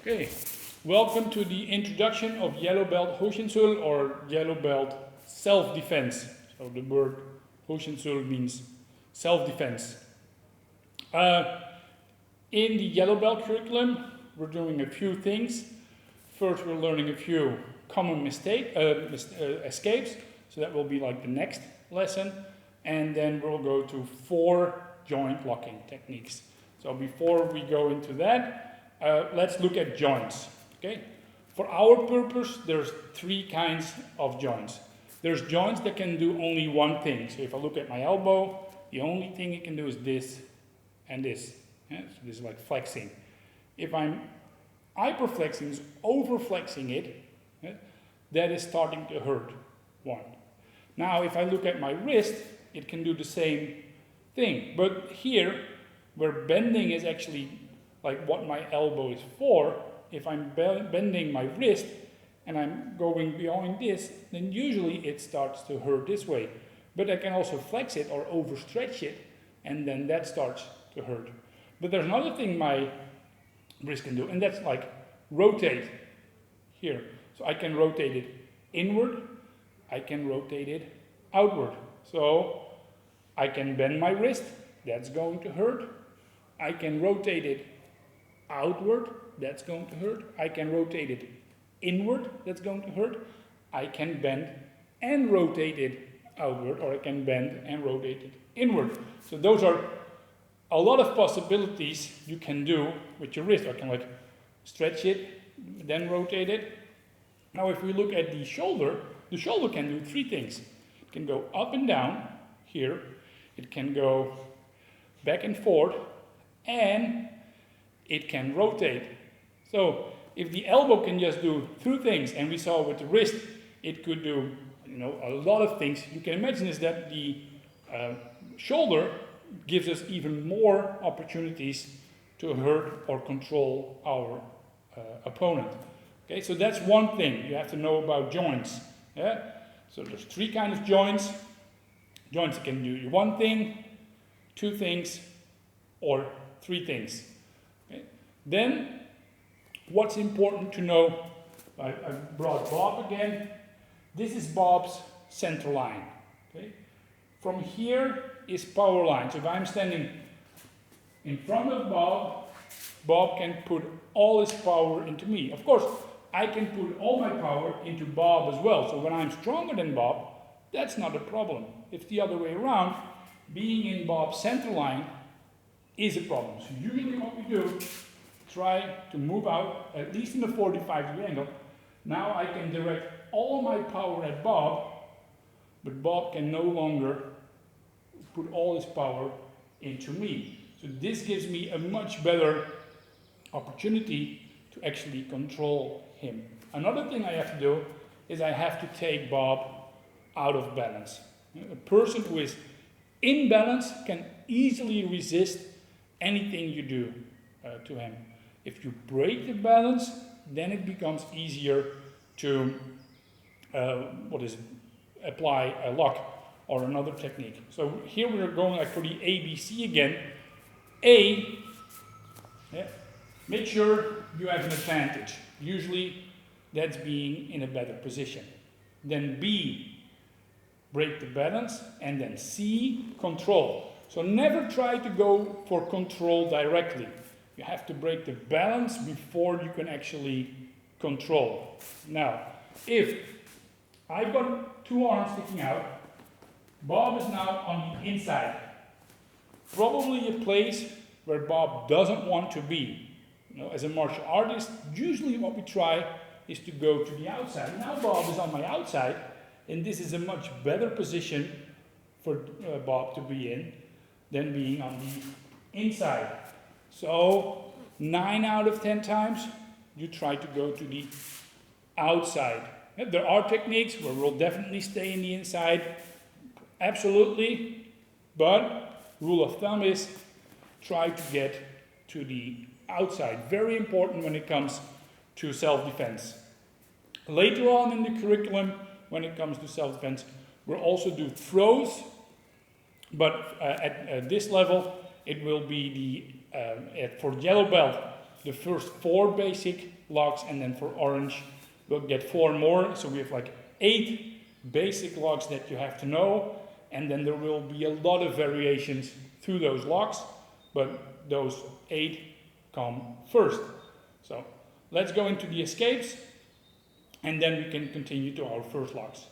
Okay, welcome to the introduction of yellow belt Hosinsul or yellow belt self-defense. So the word Hosinsul means self-defense. In the yellow belt curriculum, we're doing a few things. First, we're learning a few common escapes. So that will be like the next lesson. And then we'll go to 4 joint locking techniques. So before we go into that, let's look at joints. Okay? For our purpose, there's 3 kinds of joints. There's joints that can do only one thing. So if I look at my elbow, the only thing it can do is this and this. Yeah? So this is like flexing. If I'm hyperflexing, overflexing it, yeah, that is starting to hurt. 1. Now, if I look at my wrist, it can do the same thing. But here, where bending is actually like what my elbow is for, if I'm bending my wrist and I'm going beyond this, then usually it starts to hurt this way. But I can also flex it or overstretch it, and then that starts to hurt. But there's another thing my wrist can do, and that's like rotate here. So I can rotate it inward, I can rotate it outward. So I can bend my wrist, that's going to hurt. I can rotate it outward, that's going to hurt. I can rotate it inward, that's going to hurt. I can bend and rotate it outward, or I can bend and rotate it inward. So those are a lot of possibilities you can do with your wrist. I can like stretch it, then rotate it. Now if we look at the shoulder can do 3 things. It can go up and down here. It can go back and forth, and it can rotate. So if the elbow can just do 2 things, and we saw with the wrist, it could do a lot of things. You can imagine is that the shoulder gives us even more opportunities to hurt or control our opponent. Okay, so that's one thing you have to know about joints. Yeah? So there's 3 kinds of joints. Joints that can do 1 thing, 2 things, or 3 things. Okay? Then, what's important to know, I brought Bob again. This is Bob's center line. Okay? From here is power line. So if I'm standing in front of Bob, Bob can put all his power into me. Of course, I can put all my power into Bob as well. So when I'm stronger than Bob, that's not a problem. It's the other way around. Being in Bob's center line is a problem. So usually what we do, try to move out, at least in the 45-degree angle. Now I can direct all my power at Bob, but Bob can no longer put all his power into me. So this gives me a much better opportunity to actually control him. Another thing I have to do is I have to take Bob out of balance. A person who is in balance can easily resist anything you do to him. If you break the balance, then it becomes easier to apply a lock or another technique. So here we are going like for the ABC again. A, make sure you have an advantage. Usually that's being in a better position. Then B, break the balance. And then C, control. So never try to go for control directly. You have to break the balance before you can actually control. Now, if I've got 2 arms sticking out, Bob is now on the inside. Probably a place where Bob doesn't want to be. As a martial artist, usually what we try is to go to the outside. Now Bob is on my outside, and this is a much better position for Bob to be in than being on the inside. So 9 out of 10 times, you try to go to the outside. There are techniques where we'll definitely stay in the inside, absolutely, but rule of thumb is try to get to the outside. Very important when it comes to self-defense. Later on in the curriculum, when it comes to self-defense, we'll also do throws, but at this level, it will be for yellow belt, the first 4 basic locks, and then for orange we'll get 4 more. So we have like 8 basic locks that you have to know, and then there will be a lot of variations through those locks, but those 8 come first. So let's go into the escapes, and then we can continue to our first locks.